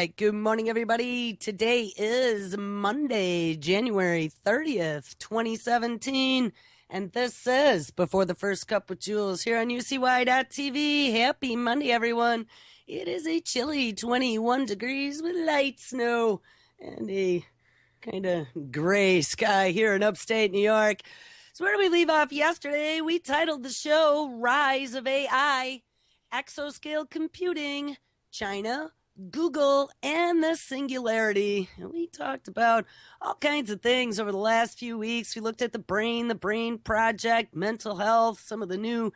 right. Good morning, everybody. Today is Monday, January 30th, 2017. And this is Before the First Cup with Jules here on UCY.TV. Happy Monday, everyone. It is a chilly 21 degrees with light snow and a kind of gray sky here in upstate New York. So where did we leave off yesterday? We titled the show Rise of AI, Exascale Computing, China, Google, and the Singularity. And we talked about all kinds of things over the last few weeks. We looked at the Brain Project, mental health, some of the new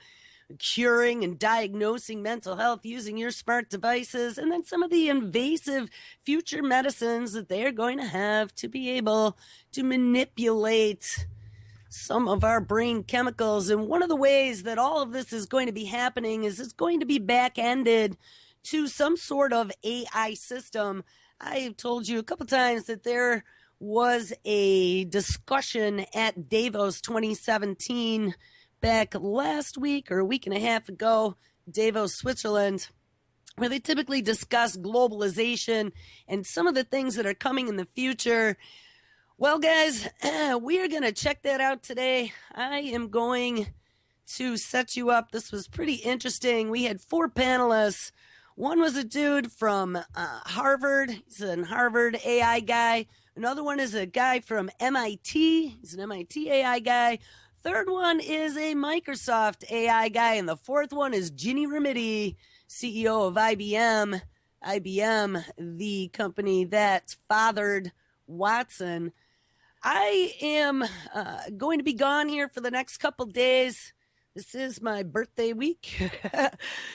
curing and diagnosing mental health using your smart devices, and then some of the invasive future medicines that they are going to have to be able to manipulate some of our brain chemicals. And one of the ways that all of this is going to be happening is it's going to be back-ended to some sort of AI system. I've told you a couple times that there was a discussion at Davos 2017 back last week or a week and a half ago, Davos, Switzerland, where they typically discuss globalization and some of the things that are coming in the future. Well, guys, we are going to check that out today. I am going to set you up. This was pretty interesting. We had 4 panelists. One was a dude from Harvard. He's an Harvard AI guy. Another one is a guy from MIT. He's an MIT AI guy. Third one is a Microsoft AI guy. And the fourth one is Ginny Rometty, CEO of IBM. IBM, the company that fathered Watson. I am going to be gone here for the next couple days. This is my birthday week.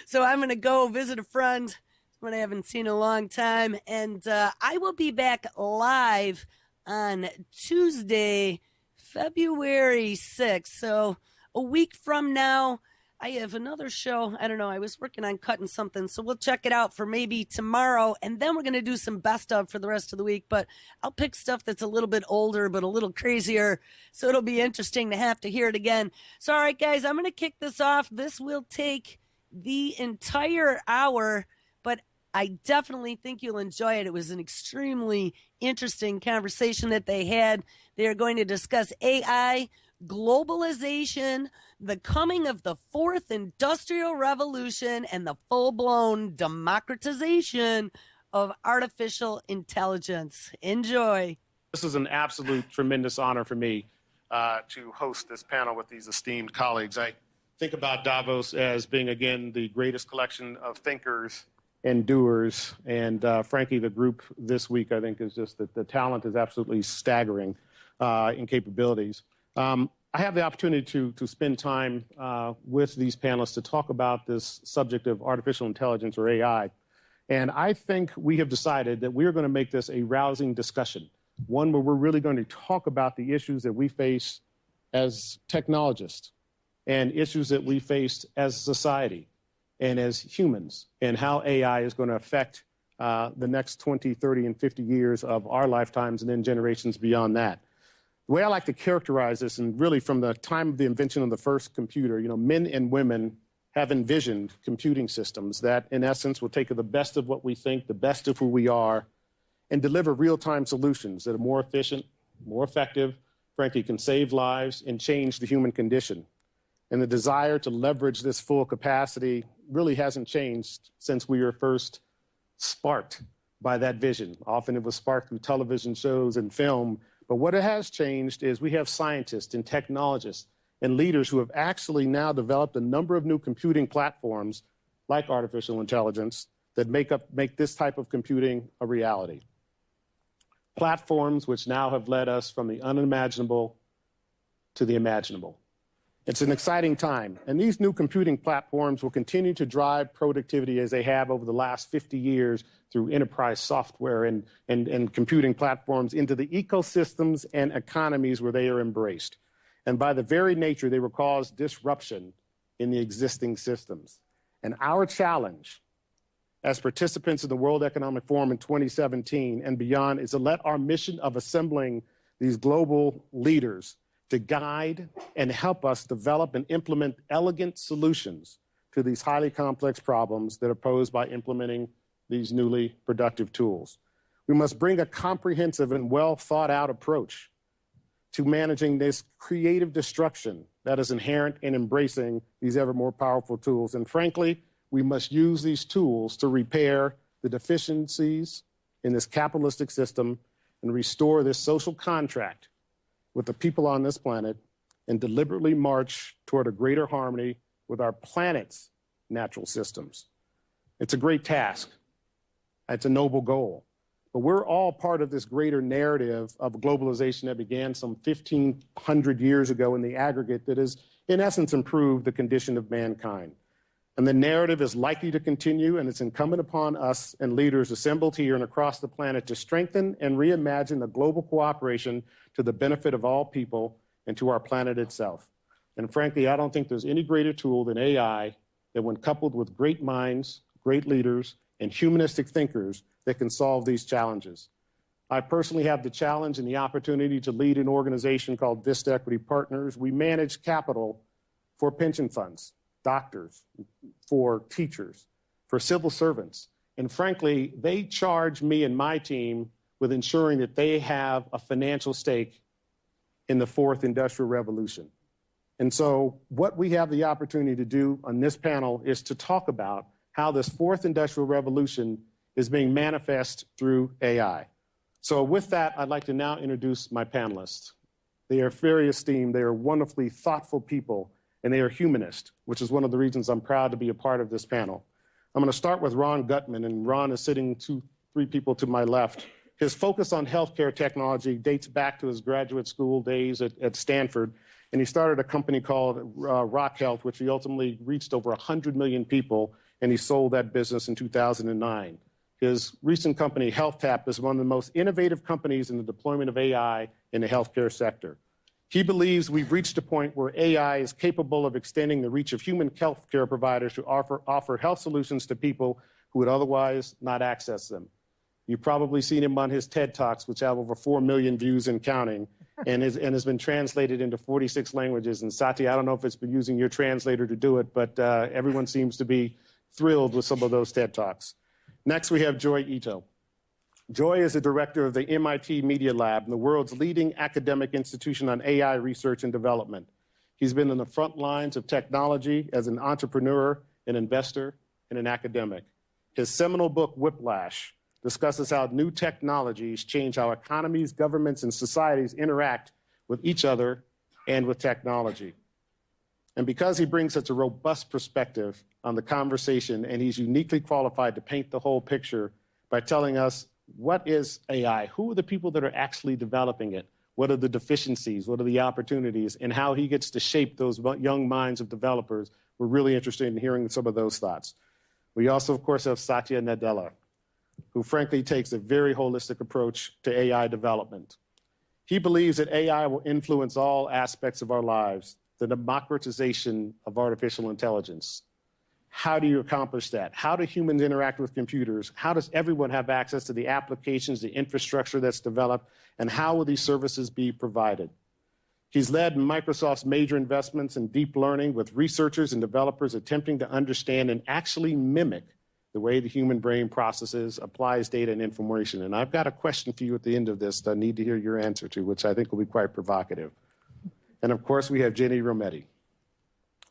So I'm going to go visit a friend, someone I haven't seen in a long time. And I will be back live on Tuesday, February 6th. So a week from now, I have another show. I don't know. I was working on cutting something, so we'll check it out for maybe tomorrow. And then we're going to do some best of for the rest of the week. But I'll pick stuff that's a little bit older, but a little crazier. So it'll be interesting to have to hear it again. So, all right, guys, I'm going to kick this off. This will take the entire hour, but I definitely think you'll enjoy it. It was an extremely interesting conversation that they had. They are going to discuss AI, globalization, the coming of the fourth industrial revolution, and the full-blown democratization of artificial intelligence. Enjoy. This is an absolute tremendous honor for me to host this panel with these esteemed colleagues. I think about Davos as being, again, the greatest collection of thinkers and doers. And frankly, the group this week, I think, is just that the talent is absolutely staggering in capabilities. I have the opportunity to spend time with these panelists to talk about this subject of artificial intelligence, or AI. And I think we have decided that we're going to make this a rousing discussion, one where we're really going to talk about the issues that we face as technologists and issues that we face as a society and as humans, and how AI is going to affect the next 20, 30, and 50 years of our lifetimes and then generations beyond that. The way I like to characterize this, and really from the time of the invention of the first computer, men and women have envisioned computing systems that, in essence, will take the best of what we think, the best of who we are, and deliver real-time solutions that are more efficient, more effective, frankly, can save lives and change the human condition. And the desire to leverage this full capacity really hasn't changed since we were first sparked by that vision. Often it was sparked through television shows and film. But what it has changed is we have scientists and technologists and leaders who have actually now developed a number of new computing platforms like artificial intelligence that make this type of computing a reality. Platforms which now have led us from the unimaginable to the imaginable. It's an exciting time, and these new computing platforms will continue to drive productivity as they have over the last 50 years through enterprise software and computing platforms into the ecosystems and economies where they are embraced. And by the very nature, they will cause disruption in the existing systems. And our challenge as participants in the World Economic Forum in 2017 and beyond is to let our mission of assembling these global leaders to guide and help us develop and implement elegant solutions to these highly complex problems that are posed by implementing these newly productive tools. We must bring a comprehensive and well thought out approach to managing this creative destruction that is inherent in embracing these ever more powerful tools. And frankly, we must use these tools to repair the deficiencies in this capitalistic system and restore this social contract with the people on this planet and deliberately march toward a greater harmony with our planet's natural systems. It's a great task. It's a noble goal. But we're all part of this greater narrative of globalization that began some 1,500 years ago in the aggregate that has, in essence, improved the condition of mankind. And the narrative is likely to continue, and it's incumbent upon us and leaders assembled here and across the planet to strengthen and reimagine a global cooperation to the benefit of all people and to our planet itself. And frankly, I don't think there's any greater tool than AI that, when coupled with great minds, great leaders, and humanistic thinkers, that can solve these challenges. I personally have the challenge and the opportunity to lead an organization called Vista Equity Partners. We manage capital for pension funds, doctors, for teachers, for civil servants. And frankly, they charge me and my team with ensuring that they have a financial stake in the fourth industrial revolution. And so what we have the opportunity to do on this panel is to talk about how this fourth industrial revolution is being manifest through AI. So with that, I'd like to now introduce my panelists. They are very esteemed, they are wonderfully thoughtful people, and they are humanist, which is one of the reasons I'm proud to be a part of this panel. I'm gonna start with Ron Gutman, and Ron is sitting three people to my left. His focus on healthcare technology dates back to his graduate school days at Stanford, and he started a company called Rock Health, which he ultimately reached over 100 million people, and he sold that business in 2009. His recent company, HealthTap, is one of the most innovative companies in the deployment of AI in the healthcare sector. He believes we've reached a point where AI is capable of extending the reach of human healthcare providers to offer health solutions to people who would otherwise not access them. You've probably seen him on his TED Talks, which have over 4 million views and counting, and has been translated into 46 languages. And Satya, I don't know if it's been using your translator to do it, but everyone seems to be thrilled with some of those TED Talks. Next, we have Joy Ito. Joy is the director of the MIT Media Lab, the world's leading academic institution on AI research and development. He's been in the front lines of technology as an entrepreneur, an investor, and an academic. His seminal book, Whiplash, discusses how new technologies change how economies, governments, and societies interact with each other and with technology. And because he brings such a robust perspective on the conversation, and he's uniquely qualified to paint the whole picture by telling us what is AI, who are the people that are actually developing it, what are the deficiencies, what are the opportunities, and how he gets to shape those young minds of developers. We're really interested in hearing some of those thoughts. We also, of course, have Satya Nadella, who frankly takes a very holistic approach to AI development. He believes that AI will influence all aspects of our lives, the democratization of artificial intelligence. How do you accomplish that? How do humans interact with computers? How does everyone have access to the applications, the infrastructure that's developed, and how will these services be provided? He's led Microsoft's major investments in deep learning, with researchers and developers attempting to understand and actually mimic the way the human brain processes, applies data and information. And I've got a question for you at the end of this that I need to hear your answer to, which I think will be quite provocative. And of course, we have Jenny Rometty.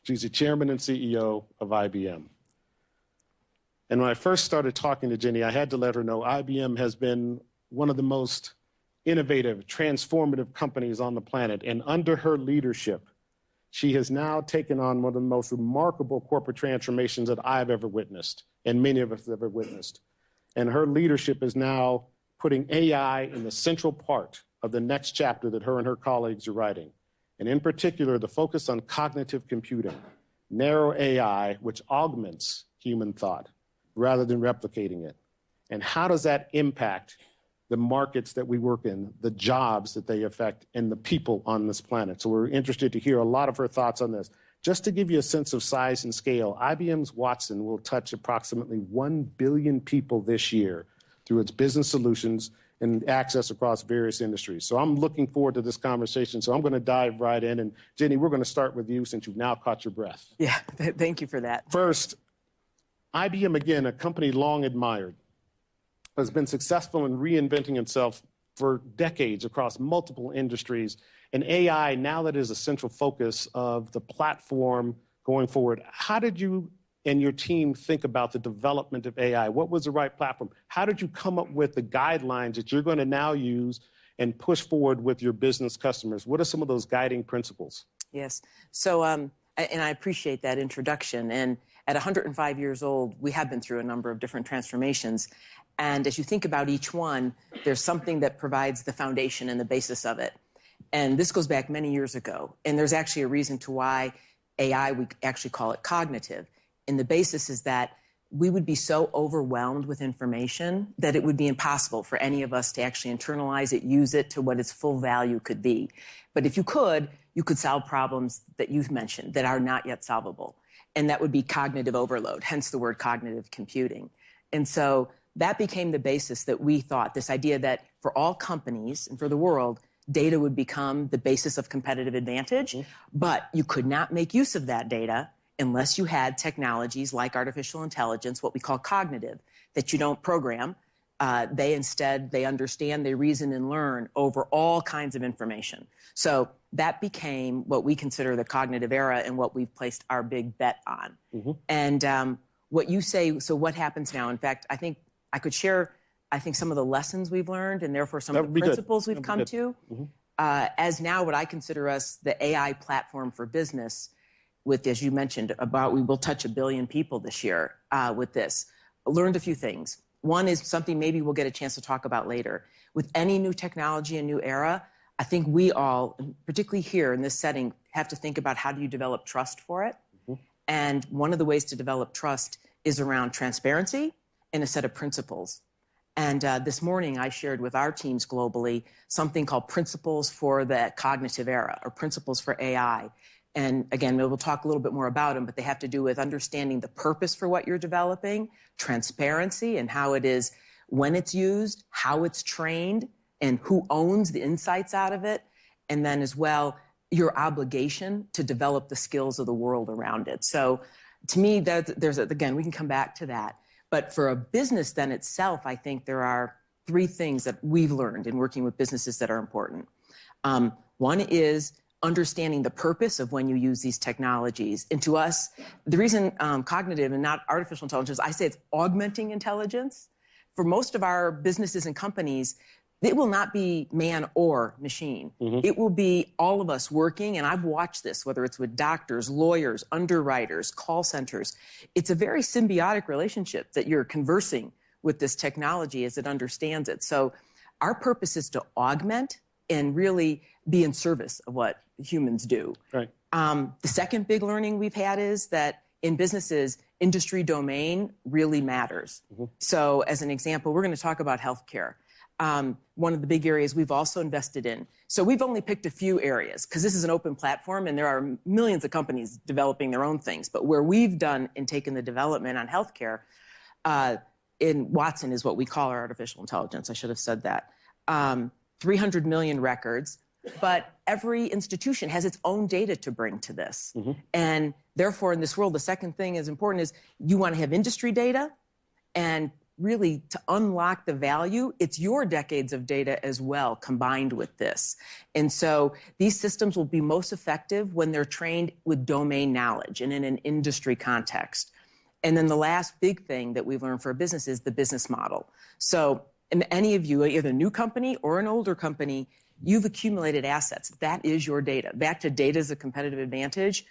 She's the chairman and CEO of IBM. And when I first started talking to Jenny, I had to let her know IBM has been one of the most innovative, transformative companies on the planet. And under her leadership, she has now taken on one of the most remarkable corporate transformations that I've ever witnessed, and many of us have ever witnessed. And her leadership is now putting AI in the central part of the next chapter that her and her colleagues are writing. And in particular, the focus on cognitive computing, narrow AI, which augments human thought rather than replicating it. And how does that impact the markets that we work in, the jobs that they affect, and the people on this planet? So we're interested to hear a lot of her thoughts on this. Just to give you a sense of size and scale, IBM's Watson will touch approximately 1 billion people this year through its business solutions and access across various industries. So I'm looking forward to this conversation. So I'm going to dive right in. And Jenny, we're going to start with you since you've now caught your breath. Yeah, thank you for that. First, IBM, again, a company long admired. has been successful in reinventing itself for decades across multiple industries. And AI, now that is a central focus of the platform going forward, how did you and your team think about the development of AI? What was the right platform? How did you come up with the guidelines that you're going to now use and push forward with your business customers? What are some of those guiding principles? Yes. So, and I appreciate that introduction. And at 105 years old, we have been through a number of different transformations. And as you think about each one, there's something that provides the foundation and the basis of it. And this goes back many years ago. And there's actually a reason to why AI, we actually call it cognitive. And the basis is that we would be so overwhelmed with information that it would be impossible for any of us to actually internalize it, use it to what its full value could be. But if you could solve problems that you've mentioned that are not yet solvable. And that would be cognitive overload, hence the word cognitive computing. And so that became the basis that we thought, this idea that for all companies and for the world, data would become the basis of competitive advantage, but you could not make use of that data unless you had technologies like artificial intelligence, what we call cognitive, that you don't program. They understand, they reason and learn over all kinds of information. So that became what we consider the cognitive era and what we've placed our big bet on. And what you say, so what happens now? In fact, I think I could share, some of the lessons we've learned and therefore some of the principles we've come to. As now what I consider us the AI platform for business with, as you mentioned, we will touch 1 billion people this year with this. Learned a few things. One is something maybe we'll get a chance to talk about later. With any new technology and new era, I think we all, particularly here in this setting, have to think about how do you develop trust for it. And one of the ways to develop trust is around transparency and a set of principles. And this morning I shared with our teams globally something called Principles for the Cognitive Era, or Principles for AI. And again, we'll talk a little bit more about them, but they have to do with understanding the purpose for what you're developing, transparency and how it is, when it's used, how it's trained, and who owns the insights out of it. And then as well, your obligation to develop the skills of the world around it. So to me, again, we can come back to that. But for a business then itself, I think there are 3 things that we've learned in working with businesses that are important. One is understanding the purpose of when you use these technologies. And to us, the reason cognitive and not artificial intelligence, I say it's augmenting intelligence. For most of our businesses and companies, it will not be man or machine. It will be all of us working, and I've watched this, whether it's with doctors, lawyers, underwriters, call centers. It's a very symbiotic relationship that you're conversing with this technology as it understands it. So our purpose is to augment and really be in service of what humans do. Right. The second big learning we've had is that in businesses, industry domain really matters. So as an example, we're going to talk about healthcare. One of the big areas we've also invested in. So we've only picked a few areas because this is an open platform and there are millions of companies developing their own things. But where we've done and taken the development on healthcare, in Watson is what we call our artificial intelligence. I should have said that. 300 million records, but every institution has its own data to bring to this. And therefore, in this world, the second thing is important is you want to have industry data, and really to unlock the value, it's your decades of data as well combined with this. And so these systems will be most effective when they're trained with domain knowledge and in an industry context. And then the last big thing that we've learned for a business is the business model. So and any of you, either a new company or an older company, you've accumulated assets. That is your data. Back to data as a competitive advantage.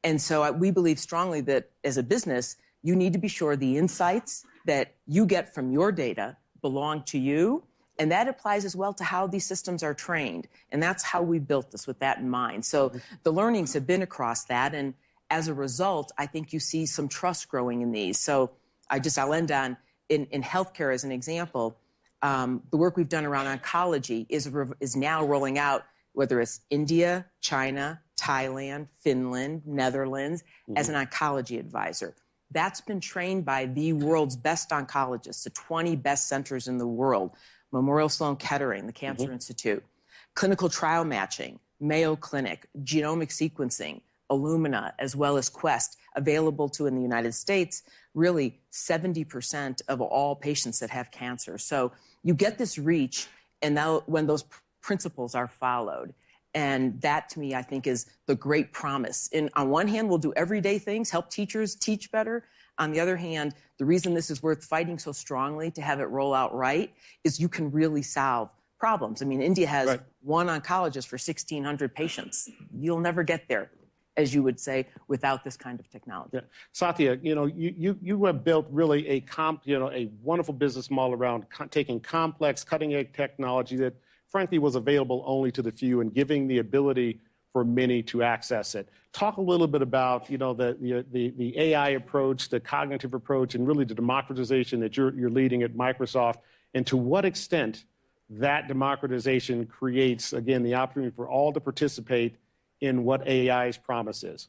And so we believe strongly that as a business, you need to be sure the insights that you get from your data belong to you. And that applies as well to how these systems are trained. And that's how we built this with that in mind. So the learnings have been across that. And as a result, I think you see some trust growing in these. So I'll end on, in healthcare as an example, the work we've done around oncology is now rolling out, whether it's India, China, Thailand, Finland, Netherlands, as an oncology advisor. That's been trained by the world's best oncologists, the 20 best centers in the world, Memorial Sloan Kettering, the Cancer Institute, clinical trial matching, Mayo Clinic, genomic sequencing, Illumina, as well as Quest, available to in the United States, really 70% of all patients that have cancer. So you get this reach, and now when those principles are followed, and that to me, I think, is the great promise. And on one hand, we'll do everyday things, help teachers teach better. On the other hand, the reason this is worth fighting so strongly to have it roll out right is you can really solve problems. I mean, India has one oncologist for 1,600 patients. You'll never get there, as you would say, without this kind of technology. Yeah. Satya, you have built really a wonderful business model around taking complex, cutting-edge technology that, frankly, was available only to the few and giving the ability for many to access it. Talk a little bit about, the AI approach, the cognitive approach, and really the democratization that you're leading at Microsoft, and to what extent that democratization creates, again, the opportunity for all to participate in what AI's promise is.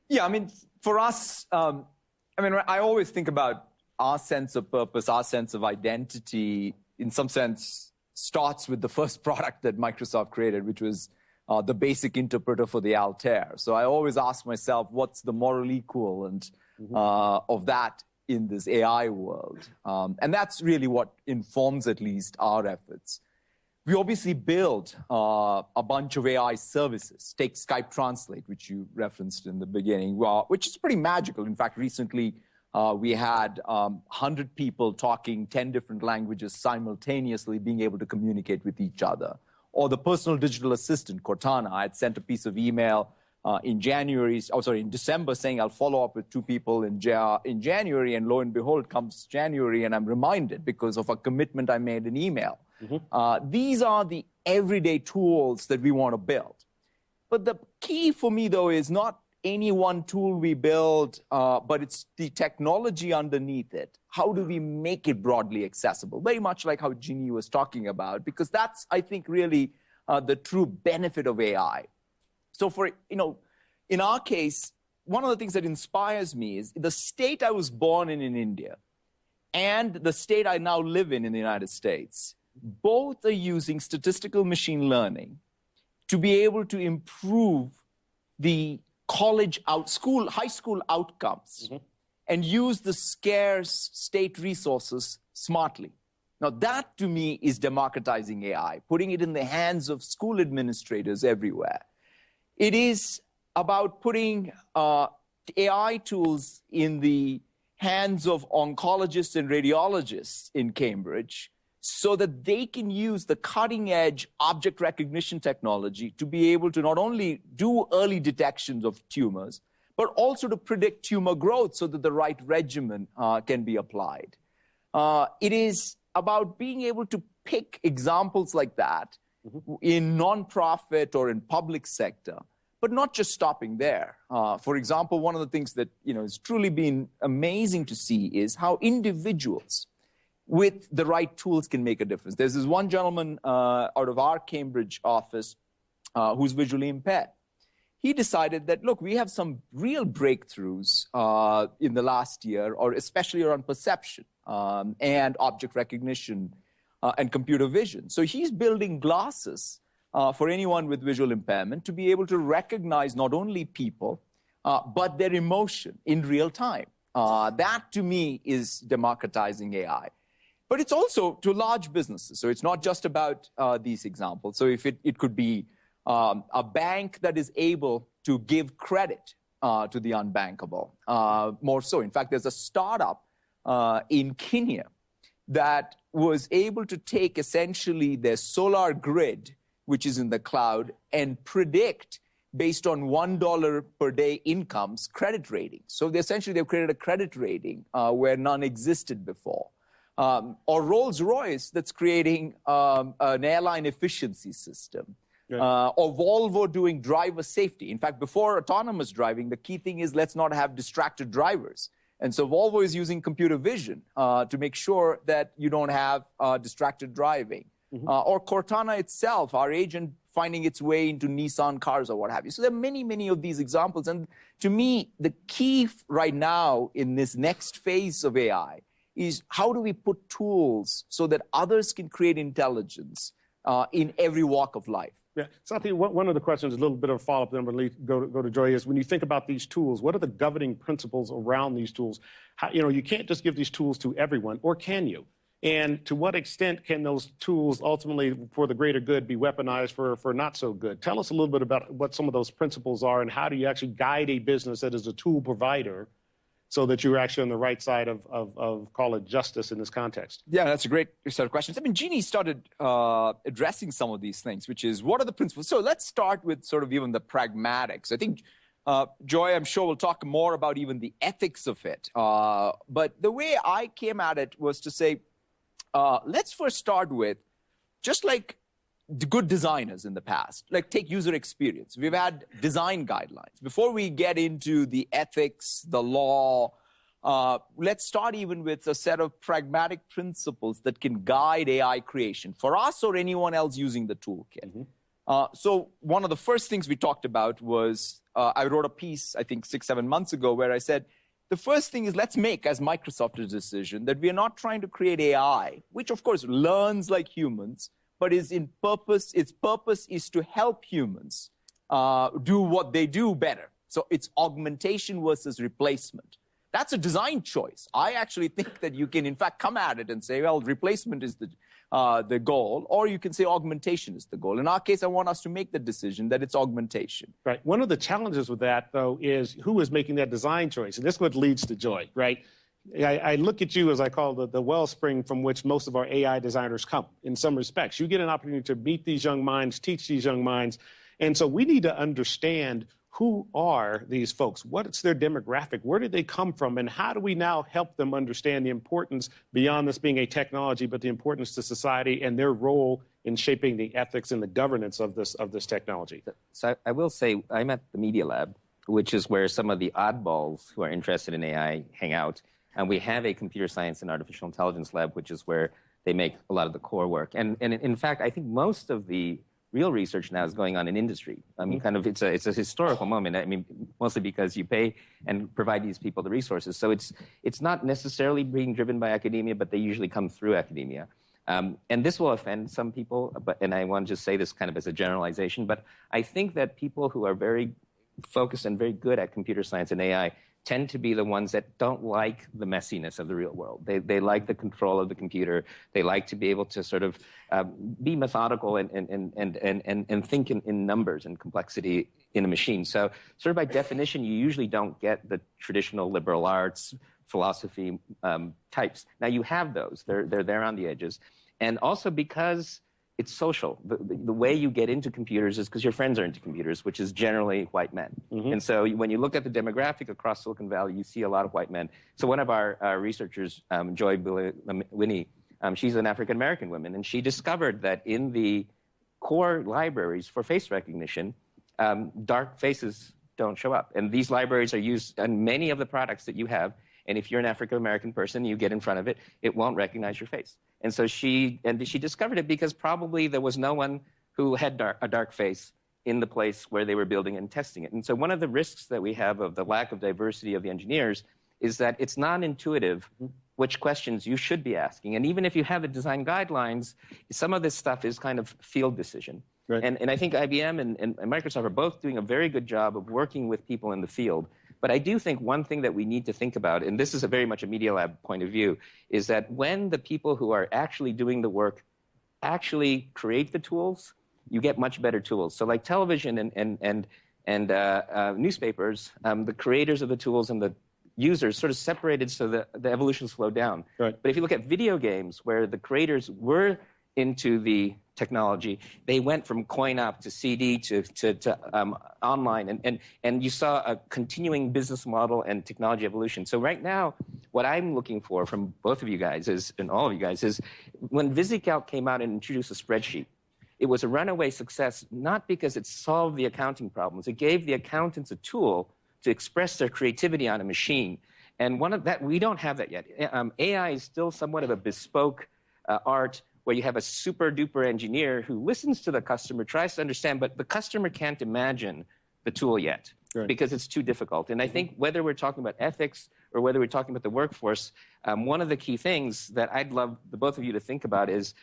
Yeah, I mean, for us, I always think about our sense of purpose, our sense of identity, in some sense, starts with the first product that Microsoft created, which was the basic interpreter for the Altair. So I always ask myself, what's the moral equivalent of that in this AI world? And that's really what informs at least our efforts. We obviously build a bunch of AI services. Take Skype Translate, which you referenced in the beginning, which is pretty magical. In fact, recently we had 100 people talking 10 different languages simultaneously, being able to communicate with each other. Or the personal digital assistant, Cortana. I had sent a piece of email in December, saying I'll follow up with 2 people in January, and lo and behold, comes January, and I'm reminded because of a commitment I made in email. These are the everyday tools that we want to build. But the key for me, though, is not any one tool we build, but it's the technology underneath it. How do we make it broadly accessible? Very much like how Ginny was talking about, because that's, I think, really the true benefit of AI. So in our case, one of the things that inspires me is the state I was born in India and the state I now live in the United States. Both are using statistical machine learning to be able to improve the high school outcomes and use the scarce state resources smartly. Now, that to me is democratizing AI, putting it in the hands of school administrators everywhere. It is about putting AI tools in the hands of oncologists and radiologists in Cambridge so that they can use the cutting-edge object recognition technology to be able to not only do early detections of tumors, but also to predict tumor growth so that the right regimen can be applied. It is about being able to pick examples like that in nonprofit or in public sector, but not just stopping there. For example, one of the things that has truly been amazing to see is how individuals with the right tools can make a difference. There's this one gentleman out of our Cambridge office who's visually impaired. He decided that, look, we have some real breakthroughs in the last year, or especially around perception and object recognition and computer vision. So he's building glasses for anyone with visual impairment to be able to recognize not only people, but their emotion in real time. That, to me, is democratizing AI. But it's also to large businesses. So it's not just about these examples. So if it could be a bank that is able to give credit to the unbankable, more so. In fact, there's a startup in Kenya that was able to take essentially their solar grid, which is in the cloud, and predict, based on $1 per day incomes, credit ratings. So they've created a credit rating where none existed before. Or Rolls-Royce that's creating an airline efficiency system. Or Volvo doing driver safety. In fact, before autonomous driving, the key thing is let's not have distracted drivers. And so Volvo is using computer vision to make sure that you don't have distracted driving. Or Cortana itself, our agent finding its way into Nissan cars or what have you. So there are many, many of these examples. And to me, the key right now in this next phase of AI is how do we put tools so that others can create intelligence in every walk of life. Yeah, so I think one of the questions, a little bit of a follow-up, then we'll go to Joy, is when you think about these tools, what are the governing principles around these tools? How, you can't just give these tools to everyone, or can you? And to what extent can those tools ultimately, for the greater good, be weaponized for not so good? Tell us a little bit about what some of those principles are, and how do you actually guide a business that is a tool provider so that you're actually on the right side of call it justice in this context? Yeah, that's a great set of questions. I mean, Jeannie started addressing some of these things, which is, what are the principles? So let's start with sort of even the pragmatics. I think Joy, I'm sure, will talk more about even the ethics of it. But the way I came at it was to say, let's first start with, just like the good designers in the past, like take user experience. We've had design guidelines. Before we get into the ethics, the law, let's start even with a set of pragmatic principles that can guide AI creation for us or anyone else using the toolkit. Mm-hmm. So one of the first things we talked about was, I wrote a piece, I think 6-7 months ago, where I said, the first thing is, let's make, as Microsoft, a decision that we are not trying to create AI, which of course learns like humans, but its purpose is to help humans do what they do better. So it's augmentation versus replacement. That's a design choice. I actually think that you can, in fact, come at it and say, well, replacement is the goal, or you can say augmentation is the goal. In our case, I want us to make the decision that it's augmentation. Right. One of the challenges with that, though, is who is making that design choice. And this is what leads to Joy, right? I look at you as I call the wellspring from which most of our AI designers come in some respects. You get an opportunity to meet these young minds, teach these young minds. And so we need to understand, who are these folks? What's their demographic? Where did they come from? And how do we now help them understand the importance, beyond this being a technology, but the importance to society and their role in shaping the ethics and the governance of this technology? So I will say, I'm at the Media Lab, which is where some of the oddballs who are interested in AI hang out. And we have a computer science and artificial intelligence lab, which is where they make a lot of the core work. And in fact, I think most of the real research now is going on in industry. I mean, kind of, it's a historical moment. I mean, mostly because you pay and provide these people the resources. So it's not necessarily being driven by academia, but they usually come through academia. And this will offend some people, and I want to just say this kind of as a generalization, but I think that people who are very focused and very good at computer science and AI tend to be the ones that don't like the messiness of the real world. They like the control of the computer. They like to be able to sort of be methodical and think in numbers and complexity in a machine. So sort of by definition, you usually don't get the traditional liberal arts, philosophy types. Now you have those. They're there on the edges. And also because it's social. The way you get into computers is because your friends are into computers, which is generally white men. Mm-hmm. And so when you look at the demographic across Silicon Valley, you see a lot of white men. So one of our researchers, Joy Winnie, she's an African-American woman, and she discovered that in the core libraries for face recognition, dark faces don't show up. And these libraries are used on many of the products that you have. And if you're an African-American person, you get in front of it, it won't recognize your face. And so she discovered it because probably there was no one who had a dark face in the place where they were building and testing it. And so one of the risks that we have of the lack of diversity of the engineers is that it's non-intuitive which questions you should be asking. And even if you have the design guidelines, some of this stuff is kind of field decision. Right. And I think IBM and Microsoft are both doing a very good job of working with people in the field. But I do think one thing that we need to think about, and this is very much a Media Lab point of view, is that when the people who are actually doing the work actually create the tools, you get much better tools. So like television and newspapers, the creators of the tools and the users sort of separated so that the evolution slowed down. Right. But if you look at video games, where the creators were into the technology, they went from coin-op to CD to online, and you saw a continuing business model and technology evolution. So right now, what I'm looking for from both of you guys and all of you guys is, when VisiCalc came out and introduced a spreadsheet, it was a runaway success, not because it solved the accounting problems. It gave the accountants a tool to express their creativity on a machine. And one of that, we don't have that yet. AI is still somewhat of a bespoke art, where you have a super-duper engineer who listens to the customer, tries to understand, but the customer can't imagine the tool yet. Right. Because it's too difficult. And I think whether we're talking about ethics or whether we're talking about the workforce, one of the key things that I'd love the both of you to think about is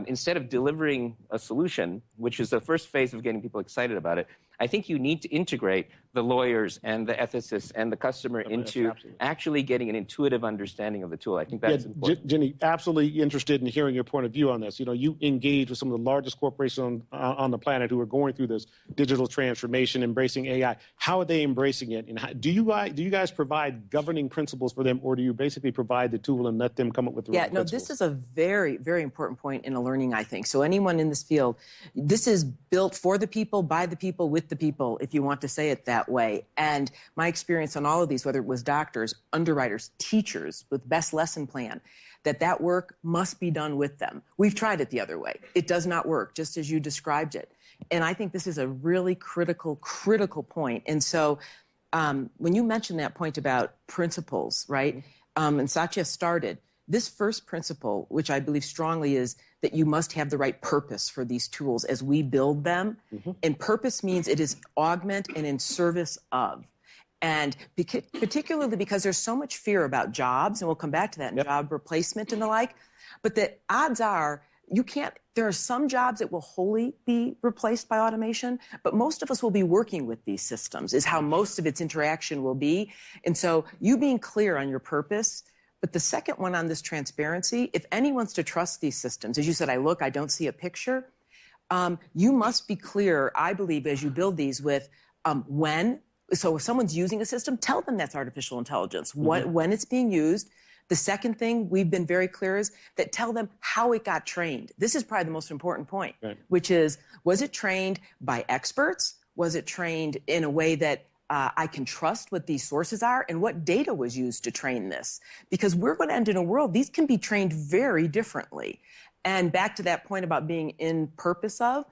instead of delivering a solution, which is the first phase of getting people excited about it, I think you need to integrate the lawyers and the ethicists and the customer into actually getting an intuitive understanding of the tool. I think that's important. Jenny, absolutely interested in hearing your point of view on this. You know, you engage with some of the largest corporations on the planet who are going through this digital transformation, embracing AI. How are they embracing it? And how, do you guys provide governing principles for them, or do you basically provide the tool and let them come up with the right principles? This is a very, very important point in a learning, I think. So anyone in this field, this is built for the people, by the people, with the people, if you want to say it that way. And my experience on all of these, whether it was doctors, underwriters, teachers with best lesson plan, that work must be done with them. We've tried it the other way. It does not work, just as you described it. And I think this is a really critical point. And so when you mentioned that point about principles, right, and Satya started, this first principle, which I believe strongly, is that you must have the right purpose for these tools as we build them. And purpose means it is augment and in service of. And particularly because there's so much fear about jobs, and we'll come back to that, and job replacement and the like, but the odds are there are some jobs that will wholly be replaced by automation, but most of us will be working with these systems, is how most of its interaction will be. And so you being clear on your purpose. But the second one on this transparency, if anyone's to trust these systems, as you said, I don't see a picture. You must be clear, I believe, as you build these with when. So if someone's using a system, tell them that's artificial intelligence, when it's being used. The second thing we've been very clear is that tell them how it got trained. This is probably the most important point, which is, was it trained by experts? Was it trained in a way that I can trust what these sources are, and what data was used to train this? Because we're going to end in a world, these can be trained very differently. And back to that point about being in purpose of,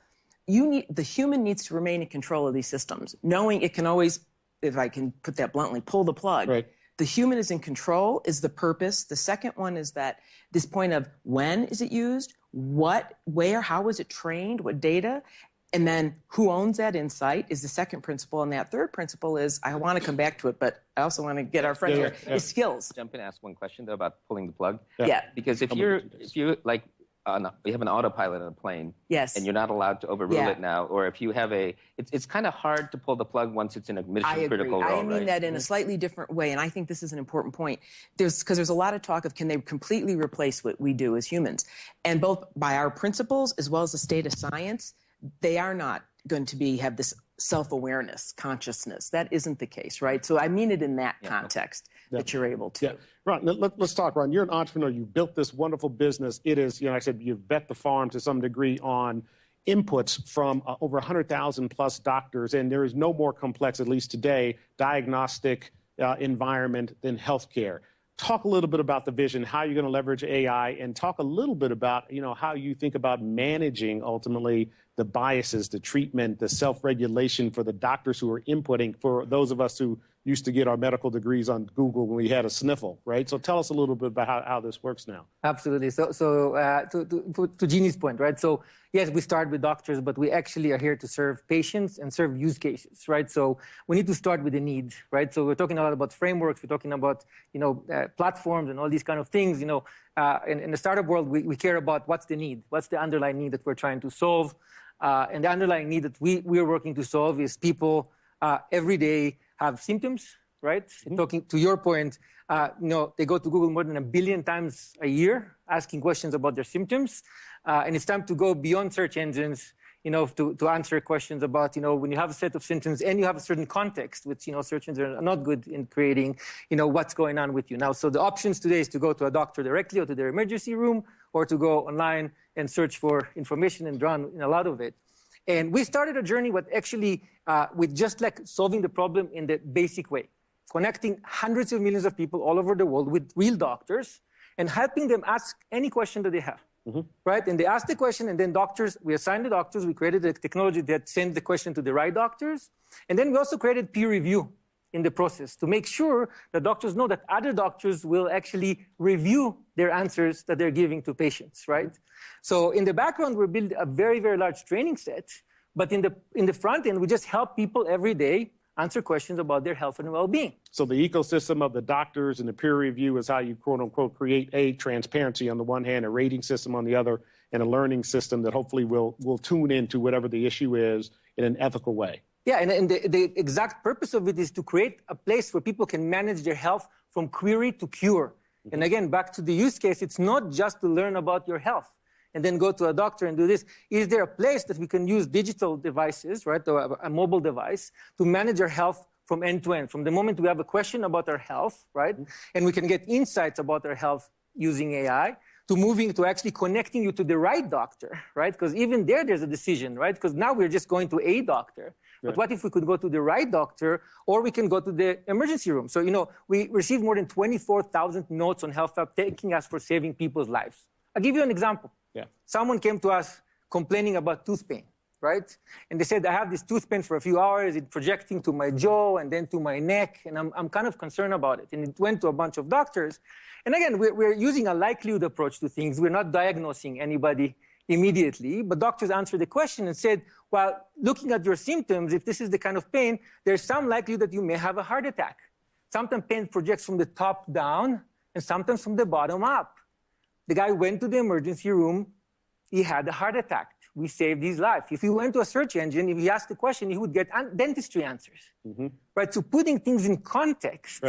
the human needs to remain in control of these systems, knowing it can always, if I can put that bluntly, pull the plug. Right. The human is in control is the purpose. The second one is that this point of when is it used, what, where, how was it trained, what data? And then who owns that insight is the second principle. And that third principle is, I want to come back to it, but I also want to get our friend here, is skills. Jump in and ask one question, though, about pulling the plug. Yeah. Because if you like, you have an autopilot on a plane, and you're not allowed to overrule it now, or if you have it's kind of hard to pull the plug once it's in a mission-critical role, I mean that in a slightly different way, and I think this is an important point. Because there's a lot of talk of, can they completely replace what we do as humans? And both by our principles as well as the state of science, they are not going to have this self-awareness, consciousness. That isn't the case, right? So I mean it in that context, that you're able to. Yeah. Ron, let's talk, Ron. You're an entrepreneur. You built this wonderful business. It is, like I said, you've bet the farm to some degree on inputs from over 100,000 plus doctors, and there is no more complex, at least today, diagnostic environment than healthcare. Talk a little bit about the vision, how you're going to leverage AI, and talk a little bit about, how you think about managing ultimately the biases, the treatment, the self-regulation for the doctors who are inputting, for those of us who used to get our medical degrees on Google when we had a sniffle, right? So tell us a little bit about how this works now. Absolutely. So to Jeannie's point, right? So yes, we start with doctors, but we actually are here to serve patients and serve use cases, right? So we need to start with the need, right? So we're talking a lot about frameworks. We're talking about, platforms and all these kind of things. In the startup world, we care about what's the need, what's the underlying need that we're trying to solve. And the underlying need that we're working to solve is people every day have symptoms, right? Talking to your point, they go to Google more than 1 billion times a year asking questions about their symptoms. And it's time to go beyond search engines, to answer questions about, when you have a set of symptoms and you have a certain context, which, search engines are not good in creating, what's going on with you now. So the options today is to go to a doctor directly or to their emergency room, or to go online and search for information and drown in a lot of it. And we started a journey with just like solving the problem in the basic way, connecting hundreds of millions of people all over the world with real doctors and helping them ask any question that they have, right? And they ask the question, and then we assigned the doctors, we created a technology that sent the question to the right doctors. And then we also created peer review in the process to make sure that doctors know that other doctors will actually review their answers that they're giving to patients, right? So in the background, we build a very, very large training set, but in the front end, we just help people every day answer questions about their health and well-being. So the ecosystem of the doctors and the peer review is how you, quote unquote, create a transparency on the one hand, a rating system on the other, and a learning system that hopefully will tune into whatever the issue is in an ethical way. Yeah, and the exact purpose of it is to create a place where people can manage their health from query to cure. And again, back to the use case, it's not just to learn about your health and then go to a doctor and do this. Is there a place that we can use digital devices, right, or a mobile device, to manage our health from end to end? From the moment we have a question about our health, right, and we can get insights about our health using AI, to moving to actually connecting you to the right doctor, right? Because even there's a decision, right? Because now we're just going to a doctor. But what if we could go to the right doctor, or we can go to the emergency room? So, we received more than 24,000 notes on Health App thanking us for saving people's lives. I'll give you an example. Yeah. Someone came to us complaining about tooth pain, right? And they said, I have this tooth pain for a few hours, it's projecting to my jaw and then to my neck, and I'm kind of concerned about it. And it went to a bunch of doctors. And again, we're using a likelihood approach to things. We're not diagnosing anybody immediately, but doctors answered the question and said, well, looking at your symptoms, if this is the kind of pain, there's some likelihood that you may have a heart attack. Sometimes pain projects from the top down and sometimes from the bottom up. The guy went to the emergency room, he had a heart attack. We saved his life. If he went to a search engine, if he asked the question, he would get dentistry answers. Right? So putting things in context,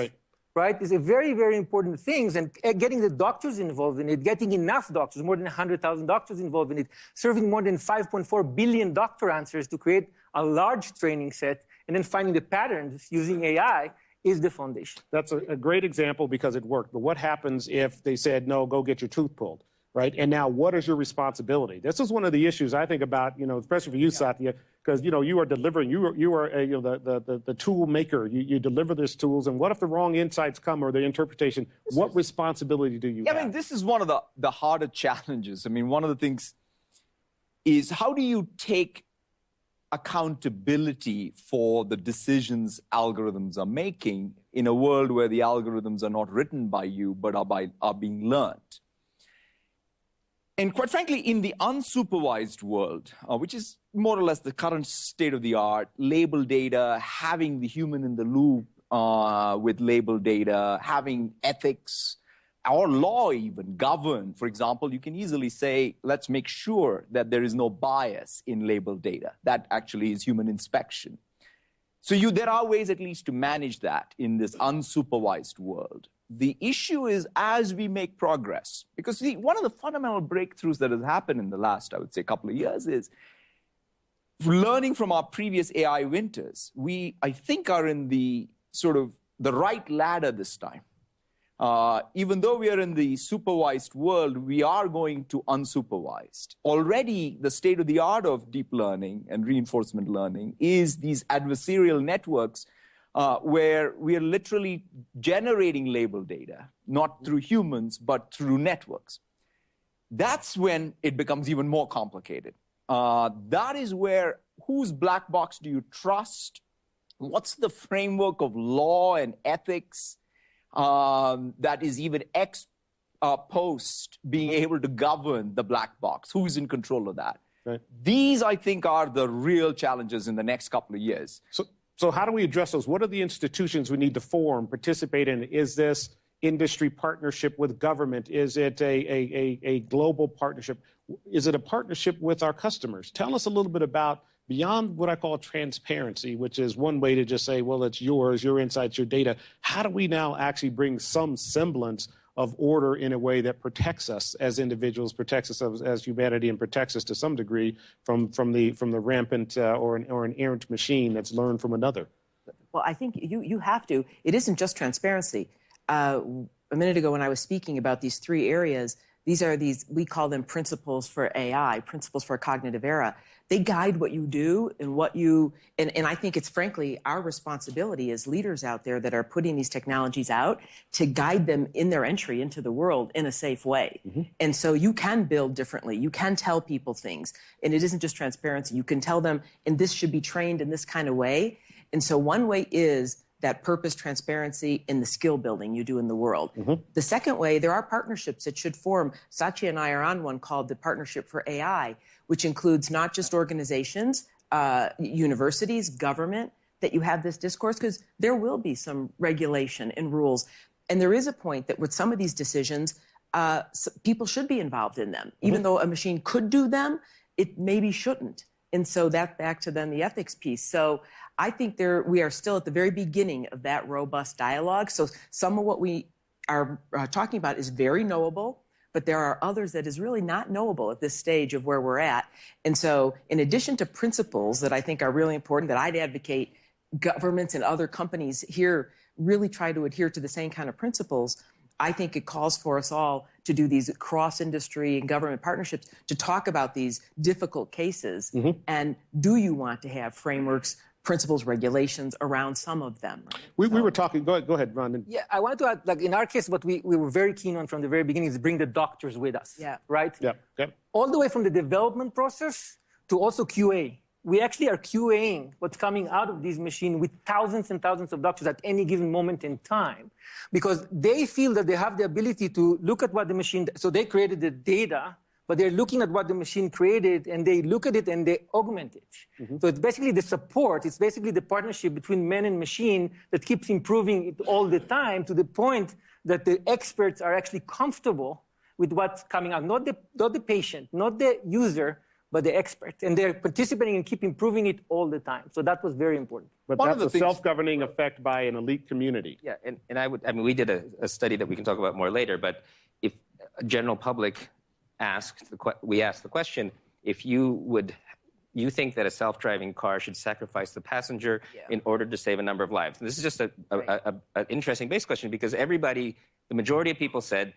right, is a very, very important thing. And getting the doctors involved in it, getting enough doctors, more than 100,000 doctors involved in it, serving more than 5.4 billion doctor answers to create a large training set, and then finding the patterns using AI is the foundation. That's a great example because it worked. But what happens if they said, no, go get your tooth pulled? Right? And now what is your responsibility? This is one of the issues I think about, especially for you, Satya, because, you are delivering, you are the tool maker. You deliver these tools. And what if the wrong insights come or the interpretation? What responsibility do you have? I mean, this is one of the harder challenges. I mean, one of the things is how do you take accountability for the decisions algorithms are making in a world where the algorithms are not written by you but are being learned? And quite frankly, in the unsupervised world, which is more or less the current state of the art, label data, having the human in the loop with label data, having ethics or law even govern. For example, you can easily say, let's make sure that there is no bias in label data. That actually is human inspection. So there are ways at least to manage that in this unsupervised world. The issue is as we make progress, because one of the fundamental breakthroughs that has happened in the last, I would say, couple of years is learning from our previous AI winters. We, I think, are in the sort of the right ladder this time. Even though we are in the supervised world, we are going to unsupervised. Already, the state of the art of deep learning and reinforcement learning is these adversarial networks where we are literally generating label data, not through humans, but through networks. That's when it becomes even more complicated. That is where, whose black box do you trust? What's the framework of law and ethics that is even ex post being able to govern the black box? Who's in control of that? Right. These, I think, are the real challenges in the next couple of years. So how do we address those? What are the institutions we need to form, participate in? Is this industry partnership with government? Is it a global partnership? Is it a partnership with our customers? Tell us a little bit about beyond what I call transparency, which is one way to just say, well, it's yours, your insights, your data. How do we now actually bring some semblance of order in a way that protects us as individuals, protects us as humanity, and protects us to some degree from the rampant or an errant machine that's learned from another? Well, I think you have to. It isn't just transparency. A minute ago when I was speaking about these three areas, we call them principles for AI, principles for a cognitive era. They guide what you do and and I think it's frankly our responsibility as leaders out there that are putting these technologies out to guide them in their entry into the world in a safe way. And so you can build differently. You can tell people things. And it isn't just transparency. You can tell them, and this should be trained in this kind of way. And so one way is that purpose, transparency, in the skill building you do in the world. The second way, there are partnerships that should form. Satya and I are on one called the Partnership for AI, which includes not just organizations, universities, government, that you have this discourse, because there will be some regulation and rules. And there is a point that with some of these decisions, people should be involved in them. Even though a machine could do them, it maybe shouldn't. And so that's back to then the ethics piece. So I think we are still at the very beginning of that robust dialogue. So some of what we are talking about is very knowable, but there are others that is really not knowable at this stage of where we're at. And so in addition to principles that I think are really important, that I'd advocate governments and other companies here really try to adhere to the same kind of principles, I think it calls for us all to do these cross-industry and government partnerships to talk about these difficult cases. And do you want to have frameworks, principles, regulations around some of them? Right? We were talking, go ahead, Ron. Yeah, I wanted to add, like in our case, what we were very keen on from the very beginning is bring the doctors with us. Yeah. Right? Yeah. Okay. All the way from the development process to also QA. We actually are QAing what's coming out of these machines with thousands and thousands of doctors at any given moment in time, because they feel that they have the ability to look at what the machine, so they created the data, but they're looking at what the machine created, and they look at it and they augment it. So it's basically the support, it's basically the partnership between man and machine that keeps improving it all the time, to the point that the experts are actually comfortable with what's coming out. Not the patient, not the user, but the expert. And they're participating and keep improving it all the time. So that was very important. But that's a self-governing effect by an elite community. Yeah, and we did a study that we can talk about more later, but if a general public we asked the question, if you think that a self-driving car should sacrifice the passenger in order to save a number of lives. And this is just an interesting base question, because the majority of people said,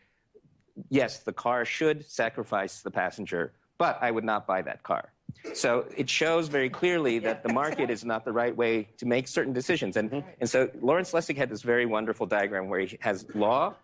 yes, the car should sacrifice the passenger, but I would not buy that car. So it shows very clearly that the market is not the right way to make certain decisions. And so Lawrence Lessig had this very wonderful diagram where he has law,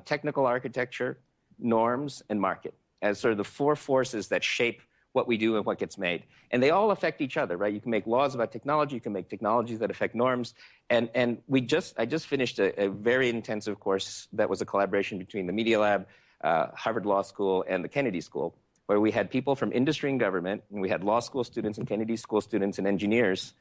technical architecture, norms, and market as sort of the four forces that shape what we do and what gets made. And they all affect each other, right? You can make laws about technology, you can make technologies that affect norms. And I just finished a very intensive course that was a collaboration between the Media Lab, Harvard Law School, and the Kennedy School, where we had people from industry and government, and we had law school students and Kennedy School students and engineers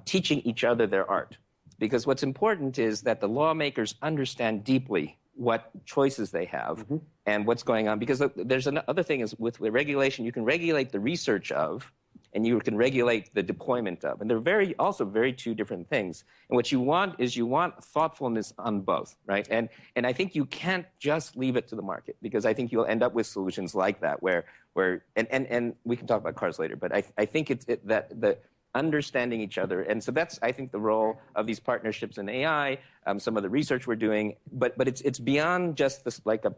teaching each other their art. Because what's important is that the lawmakers understand deeply what choices they have and what's going on. Because there's another thing is with regulation, you can regulate the research of, and you can regulate the deployment of. And they're also very two different things. And what you want is thoughtfulness on both, right? And I think you can't just leave it to the market, because I think you'll end up with solutions like that where and we can talk about cars later, but I think that the understanding each other. And so that's, I think, the role of these partnerships in AI, some of the research we're doing, but it's beyond just this, like a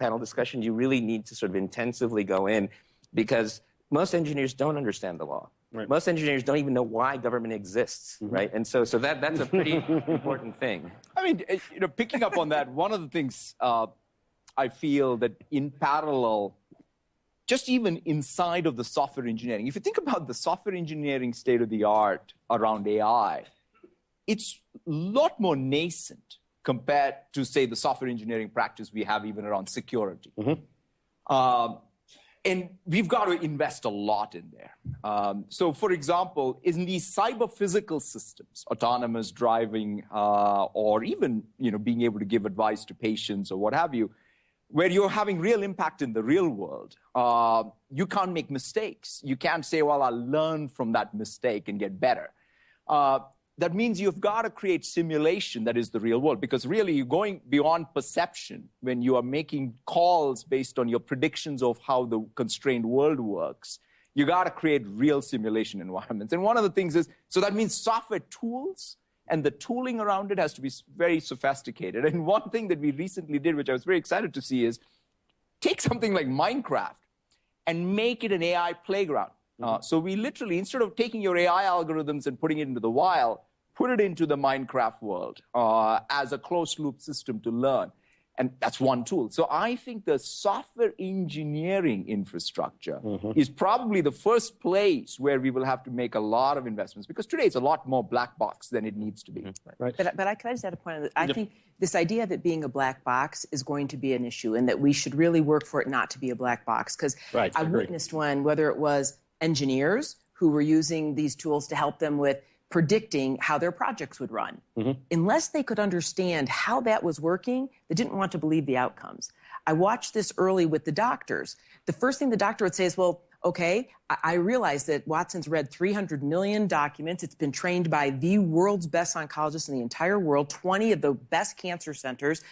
panel discussion. You really need to sort of intensively go in, because most engineers don't understand the law. Right. Most engineers don't even know why government exists, right? And so that's a pretty important thing. I mean, picking up on that, one of the things I feel that in parallel, just even inside of the software engineering, if you think about the software engineering state of the art around AI, it's a lot more nascent compared to, say, the software engineering practice we have even around security. And we've got to invest a lot in there. So, for example, in these cyber-physical systems, autonomous driving, or even being able to give advice to patients or what have you, where you're having real impact in the real world, you can't make mistakes. You can't say, well, I'll learn from that mistake and get better. That means you've got to create simulation that is the real world, because really you're going beyond perception when you are making calls based on your predictions of how the constrained world works. You got to create real simulation environments. And one of the things is, so that means software tools and the tooling around it has to be very sophisticated. And one thing that we recently did, which I was very excited to see, is take something like Minecraft and make it an AI playground. So we literally, instead of taking your AI algorithms and putting it into the wild, put it into the Minecraft world as a closed-loop system to learn. And that's one tool. So I think the software engineering infrastructure is probably the first place where we will have to make a lot of investments, because today it's a lot more black box than it needs to be. Right. But can I just add a point on that? I think this idea of it being a black box is going to be an issue, and that we should really work for it not to be a black box. Because I witnessed one, whether it was engineers who were using these tools to help them with predicting how their projects would run. Unless they could understand how that was working, they didn't want to believe the outcomes. I watched this early with the doctors. The first thing the doctor would say is, well, okay, I realize that Watson's read 300 million documents. It's been trained by the world's best oncologists in the entire world, 20 of the best cancer centers,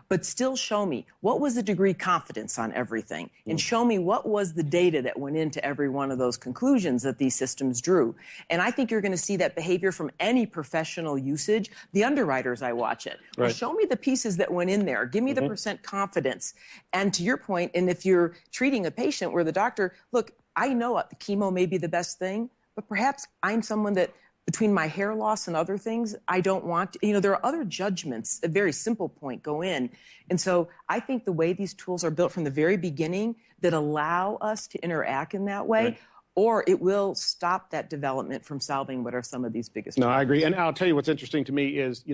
but still show me what was the degree confidence on everything, and show me what was the data that went into every one of those conclusions that these systems drew. And I think you're going to see that behavior from any professional usage. The underwriters, I watch it. Well, show me the pieces that went in there. Give me the percent confidence. And to your point, and if you're treating a patient where the doctor, look, I know the chemo may be the best thing, but perhaps I'm someone that between my hair loss and other things, I don't want to, there are other judgments, a very simple point, go in. And so I think the way these tools are built from the very beginning that allow us to interact in that way, or it will stop that development from solving what are some of these biggest problems. No, I agree. problems. And I'll tell you what's interesting to me is,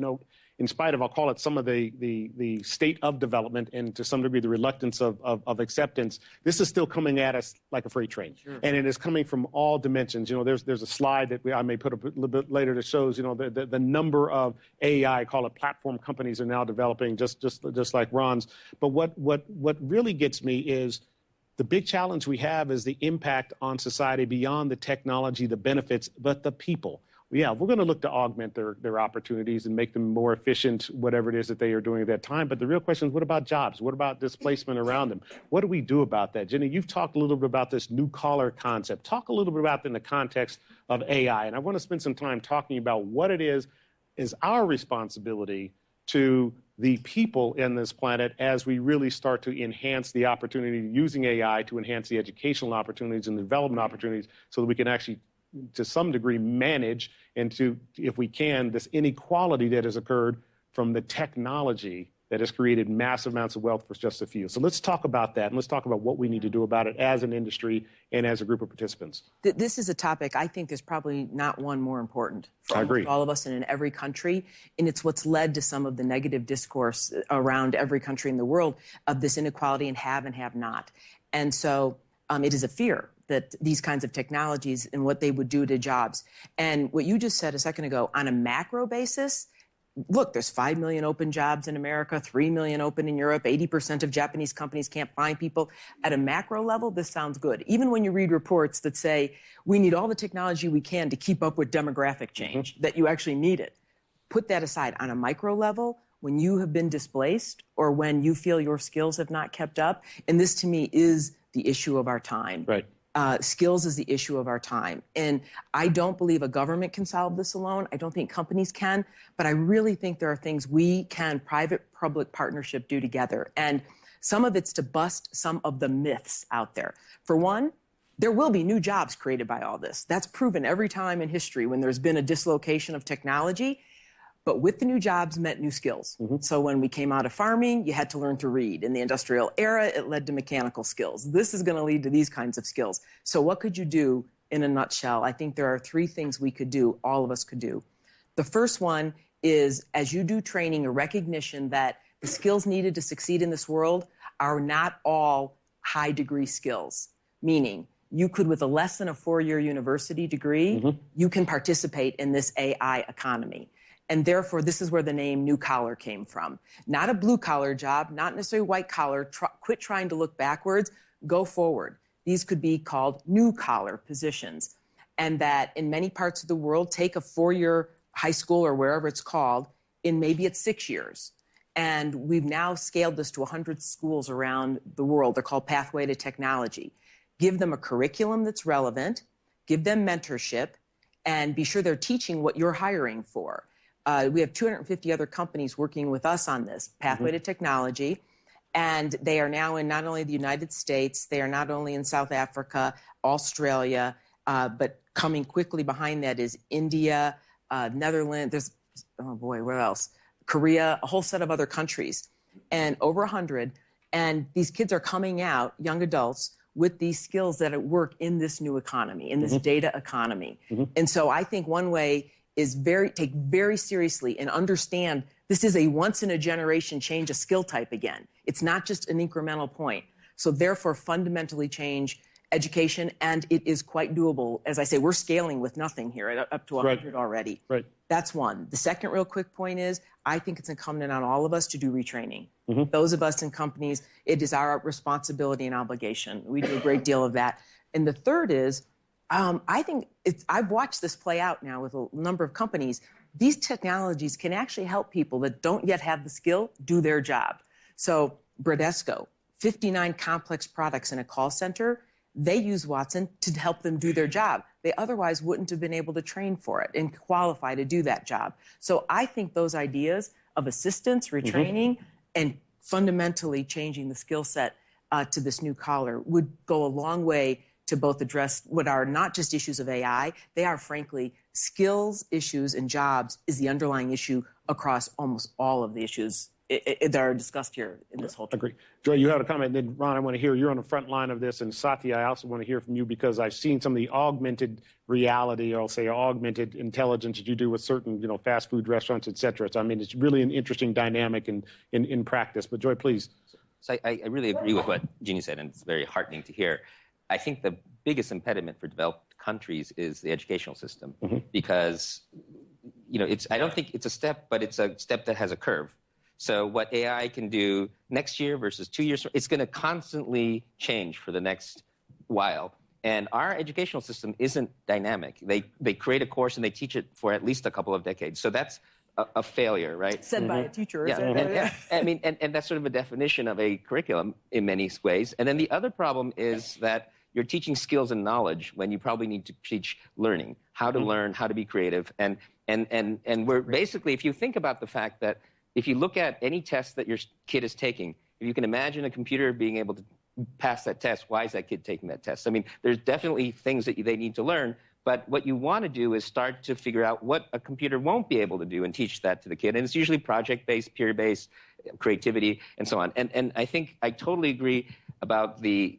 in spite of, I'll call it some of the state of development and to some degree the reluctance of acceptance, this is still coming at us like a freight train. Sure. And it is coming from all dimensions. There's a slide that I may put up a little bit later that shows, the number of AI, call it platform companies are now developing just like Ron's. But what really gets me is the big challenge we have is the impact on society beyond the technology, the benefits, but the people. Yeah, we're going to look to augment their opportunities and make them more efficient, whatever it is that they are doing at that time. But the real question is, what about jobs? What about displacement around them? What do we do about that? Jenny, you've talked a little bit about this new collar concept. Talk a little bit about that in the context of AI. And I want to spend some time talking about what it is our responsibility to the people in this planet as we really start to enhance the opportunity using AI to enhance the educational opportunities and the development opportunities so that we can actually to some degree manage and to, if we can, this inequality that has occurred from the technology that has created massive amounts of wealth for just a few. So let's talk about that, and let's talk about what we need to do about it as an industry and as a group of participants. This is a topic I think there's probably not one more important for all of us and in every country, and it's what's led to some of the negative discourse around every country in the world of this inequality and have not. And so it is a fear that these kinds of technologies and what they would do to jobs. And what you just said a second ago, on a macro basis, look, there's 5 million open jobs in America, 3 million open in Europe, 80% of Japanese companies can't find people. At a macro level, this sounds good. Even when you read reports that say, we need all the technology we can to keep up with demographic change, that you actually need it. Put that aside. On a micro level, when you have been displaced or when you feel your skills have not kept up, and this to me is the issue of our time. Right. Skills is the issue of our time. And I don't believe a government can solve this alone. I don't think companies can. But I really think there are things we can, private-public partnership, do together. And some of it's to bust some of the myths out there. For one, there will be new jobs created by all this. That's proven every time in history when there's been a dislocation of technology. But with the new jobs meant new skills. So when we came out of farming, you had to learn to read. In the industrial era, it led to mechanical skills. This is going to lead to these kinds of skills. So what could you do in a nutshell? I think there are 3 things we could do, all of us could do. The first one is, as you do training, a recognition that the skills needed to succeed in this world are not all high-degree skills. Meaning, you could, with a less than a 4-year university degree, you can participate in this AI economy. And therefore, this is where the name New Collar came from. Not a blue-collar job, not necessarily white-collar. Quit trying to look backwards. Go forward. These could be called new-collar positions. And that in many parts of the world, take a 4-year high school or wherever it's called, in maybe it's 6 years. And we've now scaled this to 100 schools around the world. They're called Pathway to Technology. Give them a curriculum that's relevant. Give them mentorship. And be sure they're teaching what you're hiring for. We have 250 other companies working with us on this, Pathway to Technology, and they are now in not only the United States, they are not only in South Africa, Australia, but coming quickly behind that is India, Netherlands, there's, oh boy, where else? Korea, a whole set of other countries, and over 100. And these kids are coming out, young adults, with these skills that work in this new economy, in this data economy. And so I think one way is take very seriously and understand this is a once-in-a-generation change of skill type again. It's not just an incremental point. So therefore, fundamentally change education, and it is quite doable. As I say, we're scaling with nothing here, up to 100 already. Right. That's one. The second real quick point is, I think it's incumbent on all of us to do retraining. Those of us in companies, it is our responsibility and obligation. We do a great deal of that. And the third is, I think I've watched this play out now with a number of companies. These technologies can actually help people that don't yet have the skill do their job. So Bradesco, 59 complex products in a call center, they use Watson to help them do their job. They otherwise wouldn't have been able to train for it and qualify to do that job. So I think those ideas of assistance, retraining, and fundamentally changing the skill set to this new collar would go a long way to both address what are not just issues of AI, they are frankly skills issues, and jobs is the underlying issue across almost all of the issues that are discussed here in this whole talk. Agree. Joy, you had a comment. Then, Ron, I want to hear, you're on the front line of this. And Satya, I also want to hear from you, because I've seen some of the augmented reality, or I'll say augmented intelligence that you do with certain, fast food restaurants, et cetera. So, I mean, it's really an interesting dynamic in practice. But Joy, please. So I really agree with what Jeannie said, and it's very heartening to hear. I think the biggest impediment for developed countries is the educational system, because, I don't think it's a step, but it's a step that has a curve. So what AI can do next year versus 2 years, it's going to constantly change for the next while. And our educational system isn't dynamic. They create a course and they teach it for at least a couple of decades. So that's a failure, right? Said by a teacher. Yeah. And that's sort of a definition of a curriculum in many ways. And then the other problem is that you're teaching skills and knowledge when you probably need to teach learning, how to learn, how to be creative. And we're basically, if you think about the fact that if you look at any test that your kid is taking, if you can imagine a computer being able to pass that test, why is that kid taking that test? I mean, there's definitely things that they need to learn, but what you want to do is start to figure out what a computer won't be able to do and teach that to the kid. And it's usually project-based, peer-based, creativity, and so on. And I think I totally agree about the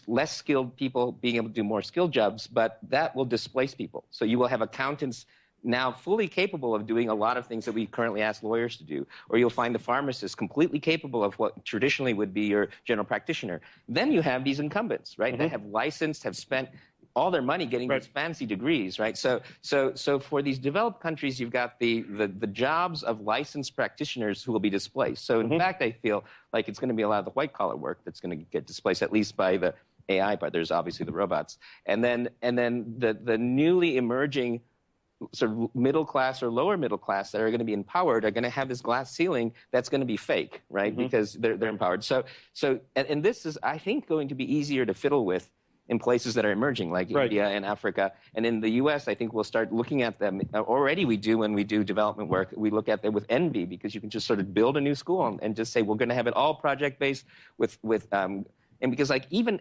less skilled people being able to do more skilled jobs, but that will displace people. So you will have accountants now fully capable of doing a lot of things that we currently ask lawyers to do. Or you'll find the pharmacist completely capable of what traditionally would be your general practitioner. Then you have these incumbents, right? They have licensed, have spent all their money getting these fancy degrees, right? So for these developed countries, you've got the jobs of licensed practitioners who will be displaced. So in fact, I feel like it's going to be a lot of the white collar work that's going to get displaced, at least by the AI, but there's obviously the robots. And then the newly emerging sort of middle class or lower middle class that are going to be empowered are going to have this glass ceiling that's going to be fake, right? Because they're empowered. So this is, I think, going to be easier to fiddle with in places that are emerging, like India and Africa. And in the US, I think we'll start looking at them. Already we do when we do development work. We look at them with envy, because you can just sort of build a new school and just say, we're going to have it all project-based and because even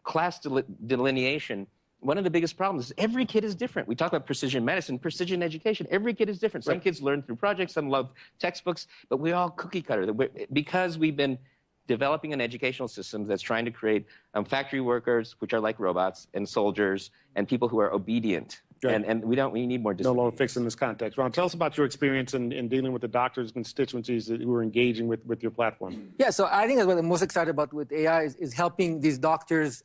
class delineation, one of the biggest problems is every kid is different. We talk about precision medicine, precision education. Every kid is different. Some kids learn through projects, some love textbooks, but we're all cookie cutter. Because we've been developing an educational system that's trying to create factory workers, which are like robots, and soldiers, and people who are obedient. And we need more discipline. No longer fixed in this context. Ron, tell us about your experience in dealing with the doctors' constituencies who are engaging with your platform. Yeah, so I think that's what I'm most excited about with AI is helping these doctors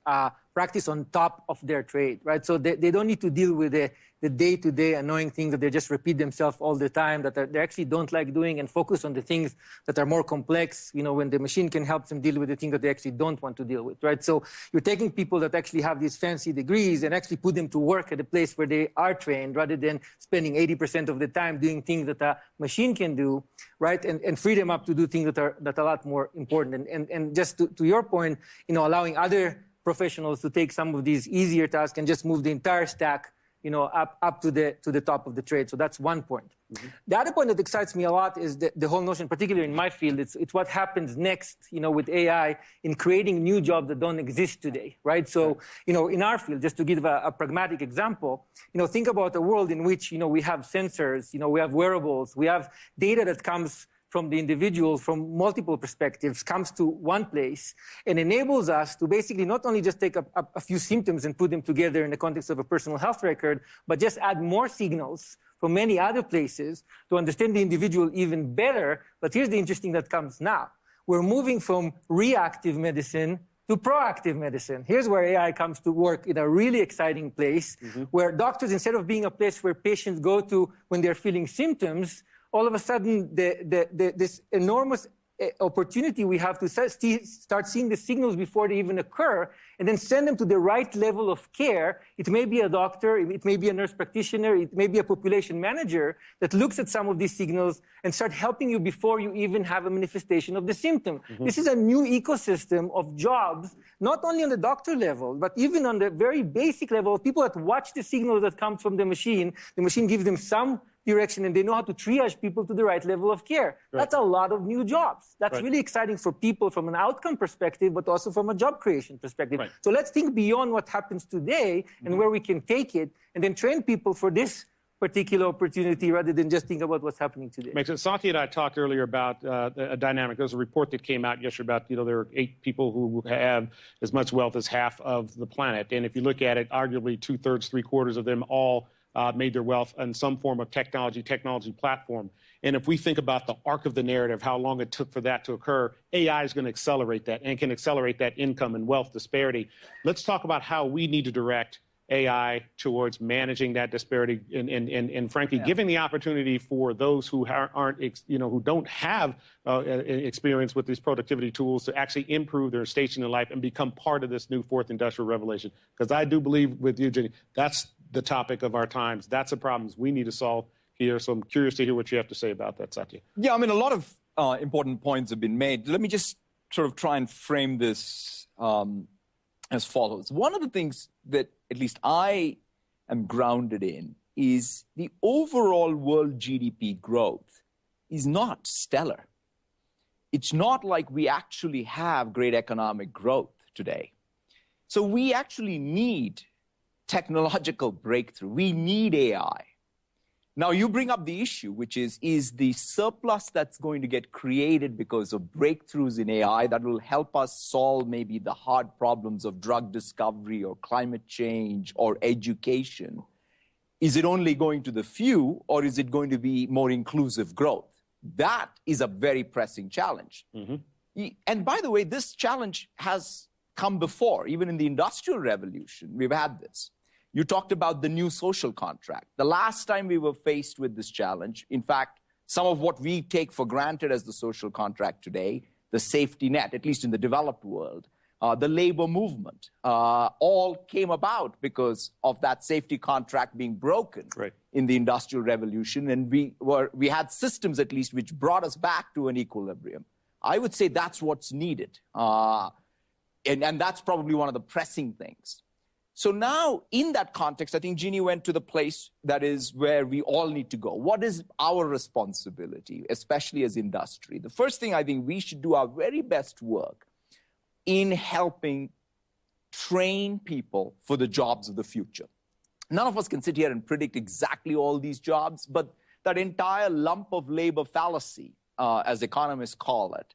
practice on top of their trade, right? So they don't need to deal with the day-to-day annoying things that they just repeat themselves all the time, that they actually don't like doing, and focus on the things that are more complex, when the machine can help them deal with the things that they actually don't want to deal with, right? So you're taking people that actually have these fancy degrees and actually put them to work at a place where they are trained, rather than spending 80% of the time doing things that a machine can do, right? And free them up to do things that are a lot more important. And just to your point, allowing other professionals to take some of these easier tasks and just move the entire stack up to the top of the trade. So that's one point. The other point that excites me a lot is the whole notion, particularly in my field, it's what happens next, with AI in creating new jobs that don't exist today, right? So, in our field, just to give a pragmatic example, think about a world in which, we have sensors, we have wearables, we have data that comes from the individual from multiple perspectives, comes to one place and enables us to basically not only just take a few symptoms and put them together in the context of a personal health record, but just add more signals from many other places to understand the individual even better. But here's the interesting that comes now. We're moving from reactive medicine to proactive medicine. Here's where AI comes to work in a really exciting place, where doctors, instead of being a place where patients go to when they're feeling symptoms, all of a sudden this enormous opportunity we have to start seeing the signals before they even occur, and then send them to the right level of care. It may be a doctor, it may be a nurse practitioner, it may be a population manager that looks at some of these signals and start helping you before you even have a manifestation of the symptom. This is a new ecosystem of jobs, not only on the doctor level, but even on the very basic level of people that watch the signals that come from the machine. The machine gives them some direction, and they know how to triage people to the right level of care. Right. That's a lot of new jobs. That's really exciting for people from an outcome perspective, but also from a job creation perspective. Right. So let's think beyond what happens today and where we can take it, and then train people for this particular opportunity rather than just think about what's happening today. Makes sense. Satya and I talked earlier about a dynamic. There was a report that came out yesterday about, there are 8 people who have as much wealth as half of the planet. And if you look at it, arguably 2/3, 3/4 of them all made their wealth in some form of technology platform. And if we think about the arc of the narrative, how long it took for that to occur, AI is going to accelerate that and can accelerate that income and wealth disparity. Let's talk about how we need to direct AI towards managing that disparity and frankly, giving the opportunity for those who aren't, who don't have experience with these productivity tools to actually improve their station in life and become part of this new fourth industrial revolution. Because I do believe with you, Jenny, that's the topic of our times. That's the problems we need to solve here. So I'm curious to hear what you have to say about that, Satya. Yeah, I mean, a lot of important points have been made. Let me just sort of try and frame this as follows. One of the things that at least I am grounded in is the overall world GDP growth is not stellar. It's not like we actually have great economic growth today. So we actually need technological breakthrough. We need AI. Now, you bring up the issue, which is the surplus that's going to get created because of breakthroughs in AI that will help us solve maybe the hard problems of drug discovery or climate change or education, is it only going to the few, or is it going to be more inclusive growth? That is a very pressing challenge. And by the way, this challenge has come before. Even in the Industrial Revolution, we've had this. You talked about the new social contract. The last time we were faced with this challenge, in fact, some of what we take for granted as the social contract today, the safety net, at least in the developed world, the labor movement, all came about because of that safety contract being broken in the Industrial Revolution. And we had systems, at least, which brought us back to an equilibrium. I would say that's what's needed. And that's probably one of the pressing things. So now, in that context, I think Jeannie went to the place that is where we all need to go. What is our responsibility, especially as industry? The first thing, I think we should do our very best work in helping train people for the jobs of the future. None of us can sit here and predict exactly all these jobs, but that entire lump of labor fallacy, as economists call it,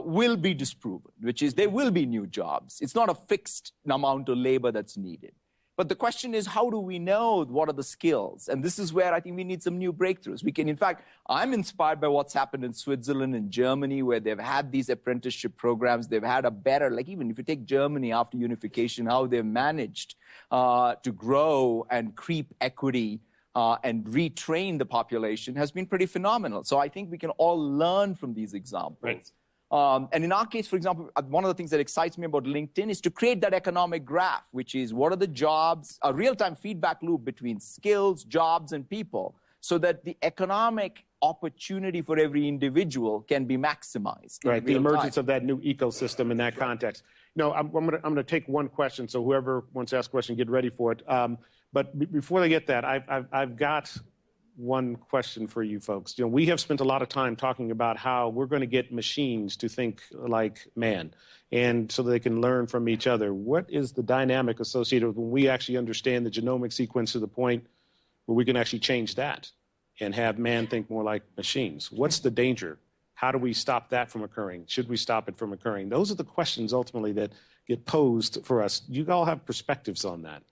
will be disproven, which is there will be new jobs. It's not a fixed amount of labor that's needed. But the question is, how do we know what are the skills? And this is where I think we need some new breakthroughs. We can, in fact, I'm inspired by what's happened in Switzerland and Germany, where they've had these apprenticeship programs. They've had a better, like even if you take Germany after unification, how they've managed to grow and creep equity and retrain the population has been pretty phenomenal. So I think we can all learn from these examples. Right. And in our case, for example, one of the things that excites me about LinkedIn is to create that economic graph, which is what are the jobs, a real-time feedback loop between skills, jobs, and people, so that the economic opportunity for every individual can be maximized. Right, the emergence of that new ecosystem in that context. I'm going to take one question, so whoever wants to ask a question, get ready for it. But before they get that, I've got one question for you folks. We have spent a lot of time talking about how we're going to get machines to think like man, and so they can learn from each other. What is the dynamic associated with when we actually understand the genomic sequence to the point where we can actually change that and have man think more like machines? What's the danger? How do we stop that from occurring? Should we stop it from occurring? Those are the questions ultimately that get posed for us. You all have perspectives on that.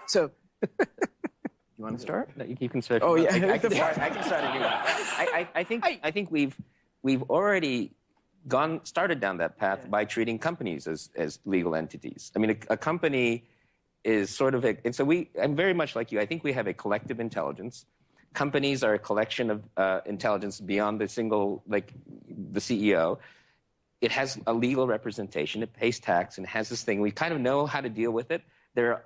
So, you want to start? No, you can start. Oh yeah, I can start. I can start. I think we've already started down that path by treating companies as legal entities. I mean, a company is sort of and so I'm very much like you. I think we have a collective intelligence. Companies are a collection of intelligence beyond the single, like the CEO. It has a legal representation. It pays tax and has this thing. We kind of know how to deal with it.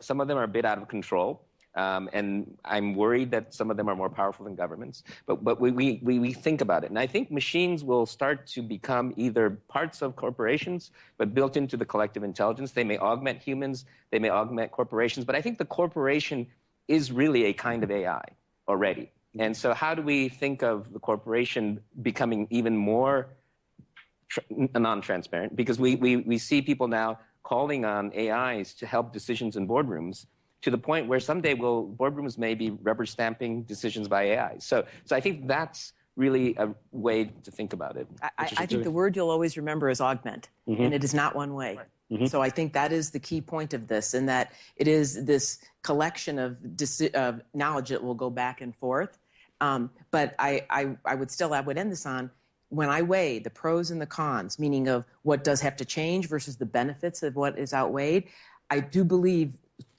Some of them are a bit out of control. And I'm worried that some of them are more powerful than governments. But we think about it. And I think machines will start to become either parts of corporations, but built into the collective intelligence. They may augment humans. They may augment corporations. But I think the corporation is really a kind of AI already. And so how do we think of the corporation becoming even more non-transparent? Because we see people now calling on AIs to help decisions in boardrooms, to the point where someday boardrooms may be rubber stamping decisions by AI. So I think that's really a way to think about it. I think the word you'll always remember is augment, and it is not one way. Right. So I think that is the key point of this, and that it is this collection of knowledge that will go back and forth. But I would end this on, when I weigh the pros and the cons, meaning of what does have to change versus the benefits of what is outweighed, I do believe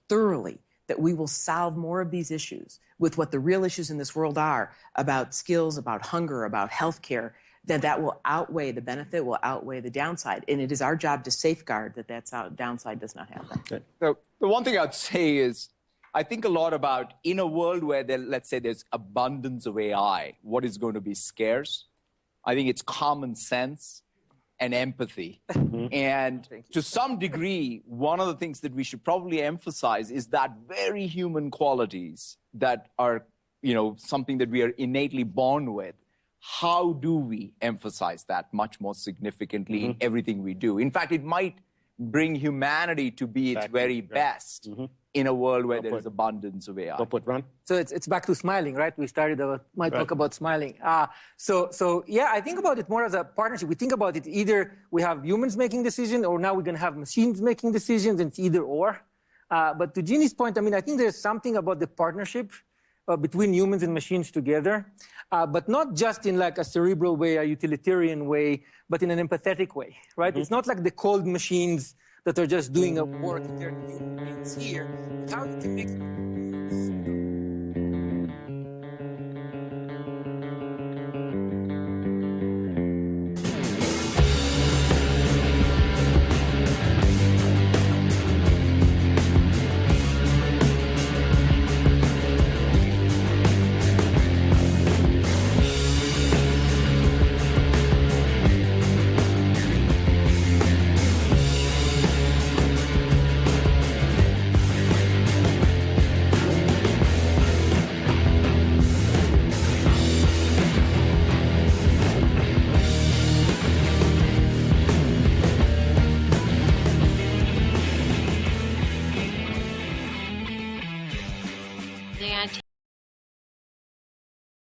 thoroughly that we will solve more of these issues with what the real issues in this world are, about skills, about hunger, about healthcare, that will outweigh the benefit, will outweigh the downside. And it is our job to safeguard that downside does not happen. Okay. So the one thing I'd say is, I think a lot about, in a world where let's say there's abundance of AI, what is going to be scarce? I think it's common sense and empathy. And to some degree, one of the things that we should probably emphasize is that very human qualities that are, something that we are innately born with. How do we emphasize that much more significantly in everything we do? In fact, it might bring humanity to be its very best in a world where there is abundance of AI. Ron? So it's back to smiling, right? We started my talk about smiling. So yeah, I think about it more as a partnership. We think about it either we have humans making decisions, or now we're going to have machines making decisions, and it's either or. But to Jeannie's point, I think there's something about the partnership between humans and machines together, but not just in like a cerebral way, a utilitarian way, but in an empathetic way, right? It's not like the cold machines that are just doing a work that they're human beings here. How you can make